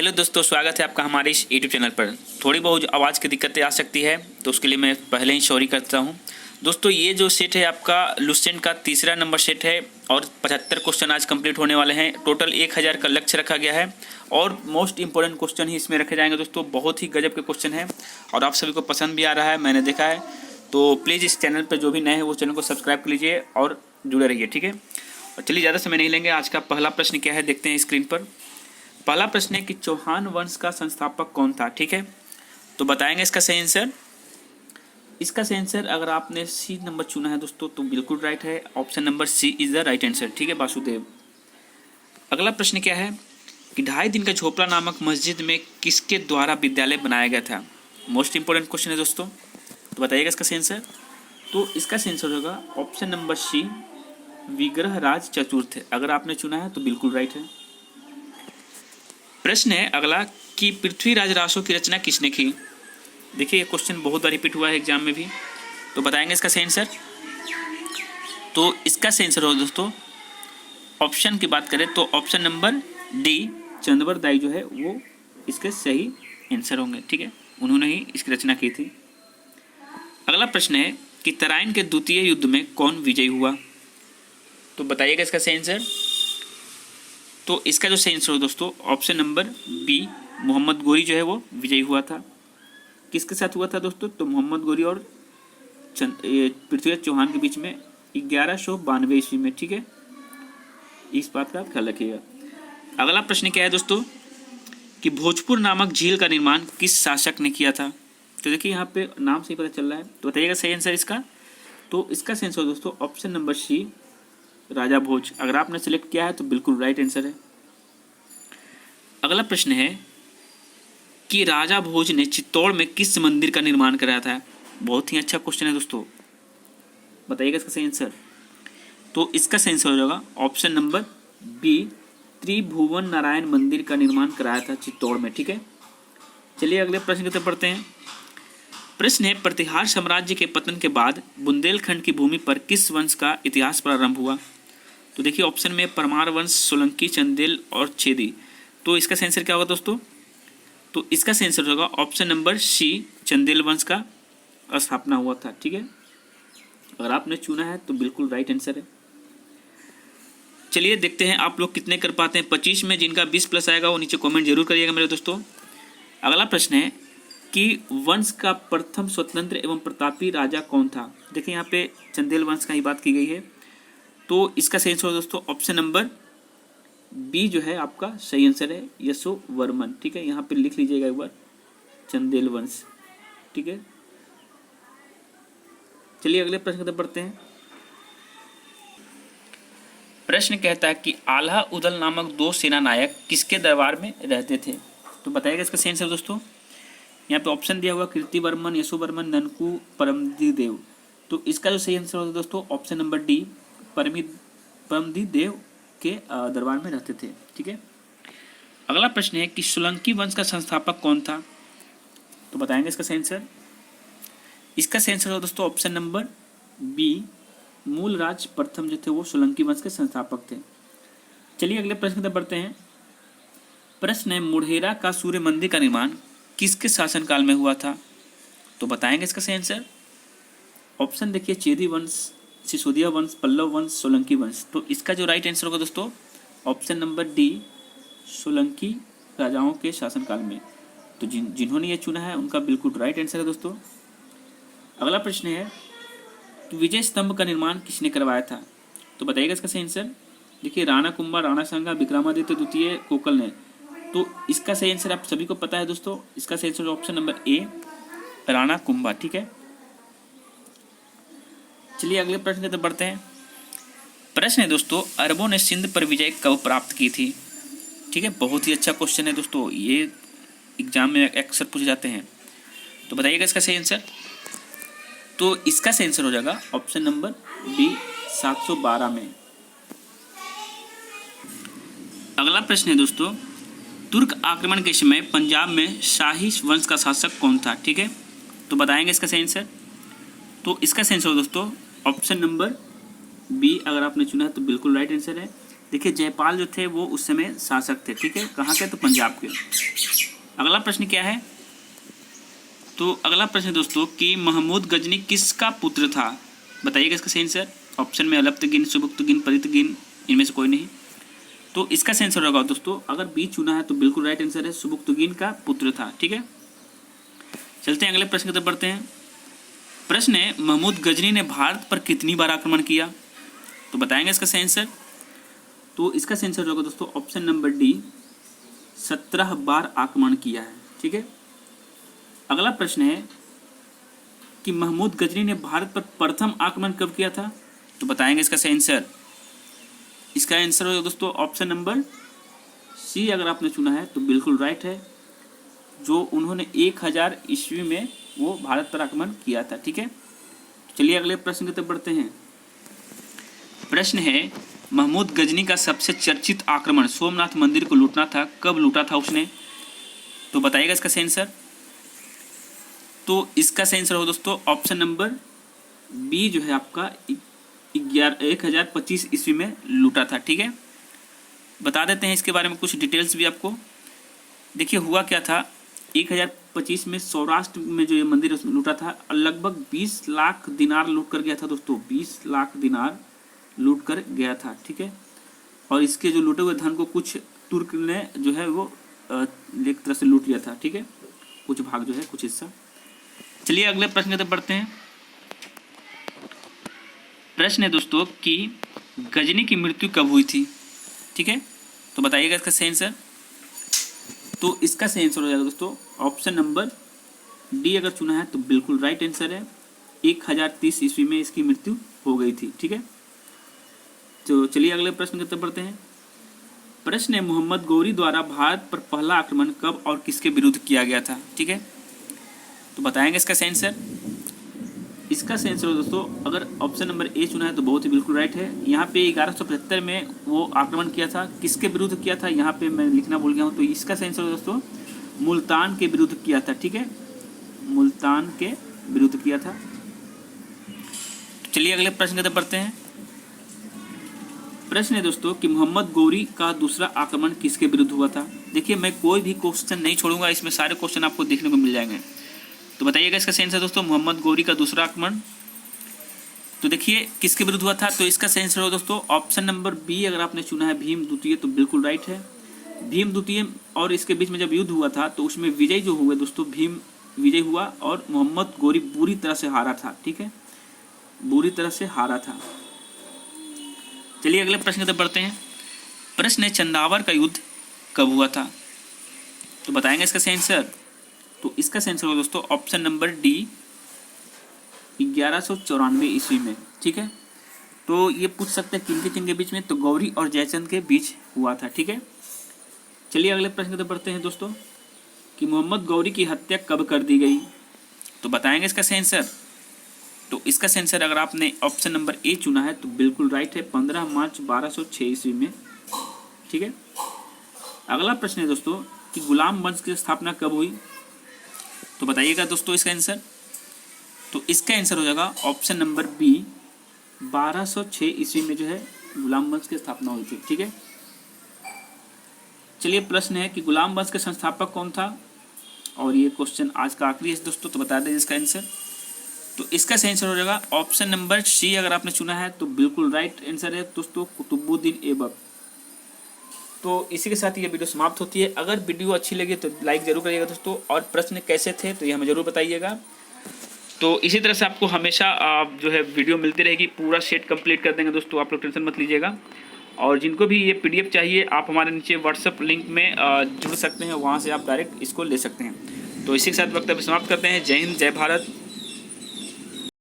Hello दोस्तों, स्वागत है आपका हमारे इस यूट्यूब चैनल पर। थोड़ी बहुत आवाज़ की दिक्कतें आ सकती है तो उसके लिए मैं पहले ही सॉरी करता हूं। दोस्तों, ये जो सेट है आपका लुसेंट का तीसरा नंबर सेट है और 75 क्वेश्चन आज कंप्लीट होने वाले हैं। टोटल 1000 का लक्ष्य रखा गया है और मोस्ट इंपॉर्टेंट क्वेश्चन ही इसमें रखे जाएंगे। दोस्तों, बहुत ही गजब के क्वेश्चन है और आप सभी को पसंद भी आ रहा है, मैंने देखा है। तो प्लीज़ इस चैनल पर जो भी नए हैं वो चैनल को सब्सक्राइब कर लीजिए और जुड़े रहिए, ठीक है। और चलिए, ज़्यादा समय नहीं लेंगे। आज का पहला प्रश्न क्या है देखते हैं स्क्रीन पर। पहला प्रश्न है कि चौहान वंश का संस्थापक कौन था, ठीक है। तो बताएंगे इसका सही आंसर। इसका सही आंसर अगर आपने सी नंबर चुना है दोस्तों तो बिल्कुल राइट है। Option number C is the right answer, ठीक है, वासुदेव। अगला प्रश्न क्या है कि 2.5 दिन का झोपड़ा नामक मस्जिद में किसके द्वारा विद्यालय बनाया गया था। मोस्ट इंपोर्टेंट क्वेश्चन है दोस्तों, तो बताइएगा इसका सही आंसर। तो इसका सही आंसर होगा ऑप्शन नंबर सी, विग्रह राज चतुर्थ। अगर आपने चुना है तो बिल्कुल राइट है। प्रश्न है अगला कि पृथ्वीराज रासो की रचना किसने की। देखिए, ये क्वेश्चन बहुत बार रिपीट हुआ है एग्जाम में भी, तो बताएंगे इसका सही आंसर। तो इसका सही आंसर हो दोस्तों, ऑप्शन की बात करें तो ऑप्शन नंबर डी, चंद्रवर दाई जो है वो इसके सही आंसर होंगे, ठीक है। उन्होंने ही इसकी रचना की थी। अगला प्रश्न है कि तराइन के द्वितीय युद्ध में कौन विजयी हुआ। तो बताइएगा इसका सही आंसर। तो इसका जो सही आंसर हो दोस्तों, option number B, Mohammad Ghori जो है वो विजयी हुआ था। किसके साथ हुआ था दोस्तों, तो मोहम्मद गोरी और पृथ्वीराज चौहान के बीच में 1192 ईस्वी में, ठीक है। इस बात का आप ख्याल रखिएगा। अगला प्रश्न क्या है दोस्तों कि भोजपुर नामक झील का निर्माण किस शासक ने किया था। तो देखिए, यहाँ पे नाम से ही पता चल रहा है, तो बताइएगा सही आंसर इसका। तो इसका सही आंसर दोस्तों ऑप्शन नंबर सी, राजा भोज। अगर आपने सेलेक्ट किया है तो बिल्कुल राइट आंसर है। अगला प्रश्न है कि राजा भोज ने चित्तौड़ में किस मंदिर का निर्माण कराया था। बहुत ही अच्छा क्वेश्चन है दोस्तों, बताइएगा इसका सही आंसर। तो इसका सही आंसर हो जाएगा ऑप्शन नंबर बी, त्रिभुवन नारायण मंदिर का निर्माण कराया था चित्तौड़ में, ठीक है। चलिए अगले प्रश्न की तरफ बढ़ते हैं। प्रश्न है प्रतिहार साम्राज्य के पतन के बाद बुंदेलखंड की भूमि पर किस वंश का इतिहास प्रारंभ हुआ। तो देखिए, ऑप्शन में परमार वंश, सोलंकी, चंदेल और छेदी। तो इसका सही आंसर क्या होगा दोस्तों। तो इसका सही आंसर होगा ऑप्शन नंबर सी, चंदेल वंश का स्थापना हुआ था, ठीक है। अगर आपने चुना है तो बिल्कुल राइट आंसर है। चलिए देखते हैं आप लोग कितने कर पाते हैं 25 में। जिनका 20+ आएगा वो नीचे कमेंट जरूर करिएगा मेरे दोस्तों। अगला प्रश्न है कि वंश का प्रथम स्वतंत्र एवं प्रतापी राजा कौन था। देखिए, यहाँ पे चंदेल वंश का ही बात की गई है, तो इसका सही आंसर दोस्तों ऑप्शन नंबर बी जो है आपका सही आंसर है, यशोवर्मन, ठीक है। यहाँ पे लिख लीजिएगा एक बार, चंदेल वंश, ठीक है। चलिए अगले प्रश्न की तरफ बढ़ते हैं। प्रश्न कहता है कि आल्हा उदल नामक 2 सेना नायक किसके दरबार में रहते थे। तो बताइएगा इसका सही आंसर दोस्तों। यहाँ पे ऑप्शन दिया हुआ कीर्तिवर्मन, यशोवर्मन, ननकू, परमदिदेव। तो इसका जो सही आंसर होगा दोस्तों ऑप्शन नंबर डी, परमदिदेव के दरबार में रहते थे, ठीक है। अगला प्रश्न है कि सोलंकी वंश का संस्थापक कौन था। तो बताएंगे इसका सही आंसर। इसका सही आंसर होगा दोस्तों ऑप्शन नंबर बी, मूलराज प्रथम जो थे वो सोलंकी वंश के संस्थापक थे। चलिए अगले प्रश्न की तरफ बढ़ते हैं। प्रश्न है मुढेरा का सूर्य मंदिर का निर्माण किसके शासनकाल में हुआ था। तो बताएंगे इसका सही आंसर। ऑप्शन देखिए, चेदी वंश, सिसोदिया वंश, पल्लव वंश, सोलंकी वंश। तो इसका जो राइट आंसर होगा दोस्तों ऑप्शन नंबर डी, सोलंकी राजाओं के शासनकाल में। तो जिन्होंने ये चुना है उनका बिल्कुल राइट आंसर है दोस्तों। अगला प्रश्न है तो विजय स्तंभ का निर्माण किसने करवाया था। तो बताइएगा इसका सही आंसर। देखिए, राणा कुंभा, राणा सांगा, विक्रमादित्य द्वितीय, कोकल ने। तो इसका सही आंसर आप सभी को पता है दोस्तों। इसका सही answer option number A, Rana Kumbha, ठीक है। चलिए अगले प्रश्न की तरफ बढ़ते हैं। प्रश्न है दोस्तों अरबों ने सिंध पर विजय कब प्राप्त की थी। ठीक है, बहुत ही अच्छा क्वेश्चन है दोस्तों, ये एग्जाम में अक्सर पूछे जाते हैं। तो बताइएगा इसका सही आंसर। तो इसका सही आंसर हो जाएगा ऑप्शन नंबर बी, 712 में। अगला प्रश्न है दोस्तों तुर्क आक्रमण के समय पंजाब में शाही वंश का शासक कौन था। ठीक है, तो बताएंगे इसका सही आंसर। तो इसका सही आंसर दोस्तों ऑप्शन नंबर बी, अगर आपने चुना है तो बिल्कुल राइट आंसर है, देखिए जयपाल जो थे वो उस समय शासक थे, ठीक है, कहाँ के, तो पंजाब के। अगला प्रश्न क्या है, तो अगला प्रश्न दोस्तों कि महमूद गजनी किसका पुत्र था, बताइएगा इसका सही आंसर। ऑप्शन में अलप्तगिन, सुबुक्तगिन, परितगिन, इनमें से कोई नहीं। तो इसका सही आंसर होगा दोस्तों, अगर बी चुना है तो बिल्कुल राइट आंसर है, सुबुक्तगिन का पुत्र था, ठीक है। चलते हैं अगले प्रश्न की तरफ बढ़ते हैं। प्रश्न है महमूद गजनी ने भारत पर कितनी बार आक्रमण किया, तो बताएंगे इसका सही आंसर। तो इसका सही आंसर होगा दोस्तों ऑप्शन नंबर डी, 17 बार आक्रमण किया है, ठीक है। अगला प्रश्न है कि महमूद गजनी ने भारत पर प्रथम आक्रमण कब किया था, तो बताएंगे इसका सही आंसर। इसका आंसर होगा दोस्तों ऑप्शन नंबर सी, अगर आपने चुना है तो बिल्कुल राइट है, जो उन्होंने 1000 ईस्वी में वो भारत पर आक्रमण किया था, ठीक है। चलिए अगले प्रश्न की तरफ बढ़ते हैं। प्रश्न है महमूद गजनी का सबसे चर्चित आक्रमण सोमनाथ मंदिर को लूटना था, कब लूटा था उसने, तो बताइएगा इसका सही आंसर। तो इसका सही आंसर हो दोस्तों ऑप्शन नंबर बी, जो है आपका 1025 ईस्वी में लूटा था, ठीक है। बता देते हैं इसके बारे में कुछ डिटेल्स भी आपको। देखिए हुआ क्या था, 1025 में सौराष्ट्र में जो ये मंदिर उसमें लूटा था, लगभग 20 लाख दिनार लूट कर गया था दोस्तों, 20 लाख दिनार लूट कर गया था, ठीक है। और इसके जो लूटे हुए धन को कुछ तुर्क ने जो है वो एक तरह से लूट लिया था, ठीक है, कुछ भाग जो है, कुछ हिस्सा। चलिए अगले प्रश्न की तरफ बढ़ते हैं। प्रश्न है दोस्तों कि गजनी की मृत्यु कब हुई थी, ठीक है, तो बताइएगा इसका सही आंसर। तो इसका सही आंसर हो जाएगा दोस्तों ऑप्शन नंबर डी, अगर चुना है तो बिल्कुल राइट आंसर है, 1030 ईस्वी में इसकी मृत्यु हो गई थी, ठीक है। तो चलिए अगले प्रश्न की तरफ बढ़ते हैं। प्रश्न है मोहम्मद गौरी द्वारा भारत पर पहला आक्रमण कब और किसके विरुद्ध किया गया था, ठीक है, तो बताएंगे इसका सही आंसर। इसका सही आंसर दोस्तों, अगर ऑप्शन नंबर ए चुना है तो बहुत ही बिल्कुल राइट है। यहाँ पे 1175 में वो आक्रमण किया था, किसके विरुद्ध किया था यहाँ पे मैं लिखना भूल गया हूँ, तो इसका सही आंसर दोस्तों मुल्तान के विरुद्ध किया था, ठीक है, मुल्तान के विरुद्ध किया था। चलिए अगले प्रश्न की तरफ बढ़ते हैं। प्रश्न है दोस्तों कि मोहम्मद गौरी का दूसरा आक्रमण किसके विरुद्ध हुआ था। देखिए मैं कोई भी क्वेश्चन नहीं छोड़ूंगा, इसमें सारे क्वेश्चन आपको देखने को मिल जाएंगे। तो बताइएगा इसका सही आंसर दोस्तों, मोहम्मद गौरी का दूसरा आक्रमण तो देखिए किसके विरुद्ध हुआ था, तो इसका सही आंसर हो दोस्तों ऑप्शन नंबर बी, अगर आपने चुना है भीम द्वितीय, तो बिल्कुल राइट है। भीम द्वितीय और इसके बीच में जब युद्ध हुआ था तो उसमें विजय जो हुए दोस्तों, भीम विजय हुआ और मोहम्मद गौरी बुरी तरह से हारा था, ठीक है, बुरी तरह से हारा था। चलिए अगले प्रश्न की तरफ बढ़ते हैं। प्रश्न है चंदावर का युद्ध कब हुआ था, तो बताएंगे इसका सही आंसर। तो इसका सही आंसर होगा दोस्तों ऑप्शन नंबर डी, 1194 ईस्वी में, ठीक है। तो ये पूछ सकते हैं किनके बीच में, तो गौरी और जयचंद के बीच हुआ था, ठीक है। चलिए अगले प्रश्न की तरफ बढ़ते हैं दोस्तों कि मोहम्मद गौरी की हत्या कब कर दी गई, तो बताएंगे इसका सही आंसर। तो इसका सही आंसर अगर आपने ऑप्शन नंबर ए चुना है तो बिल्कुल राइट है, 15 मार्च 1206 ईस्वी में, ठीक है। अगला प्रश्न है दोस्तों कि गुलाम वंश की स्थापना कब हुई, तो बताइएगा दोस्तों इसका आंसर। तो इसका आंसर हो जाएगा ऑप्शन नंबर बी, 1206 ईस्वी में जो है गुलाम वंश की स्थापना हुई थी, ठीक है। चलिए प्रश्न है कि गुलाम वंश के संस्थापक कौन था, और ये क्वेश्चन आज का आखिरी है दोस्तों, तो बता दें इसका आंसर। तो इसका सही आंसर हो जाएगा ऑप्शन नंबर सी, अगर आपने चुना है तो बिल्कुल राइट आंसर है दोस्तों, कुतुबुद्दीन ऐबक। तो इसी के साथ ये वीडियो समाप्त होती है। अगर वीडियो अच्छी लगी तो लाइक जरूर करिएगा दोस्तों, और प्रश्न कैसे थे तो ये हमें जरूर बताइएगा। तो इसी तरह से आपको हमेशा जो है वीडियो मिलती रहेगी, पूरा सेट कंप्लीट कर देंगे दोस्तों, आप लोग टेंशन मत लीजिएगा। और जिनको भी ये PDF चाहिए आप हमारे नीचे व्हाट्सएप लिंक में जुड़ सकते हैं, वहाँ से आप डायरेक्ट इसको ले सकते हैं। तो इसी के साथ वक्त अभी समाप्त करते हैं। जय हिंद, जय भारत।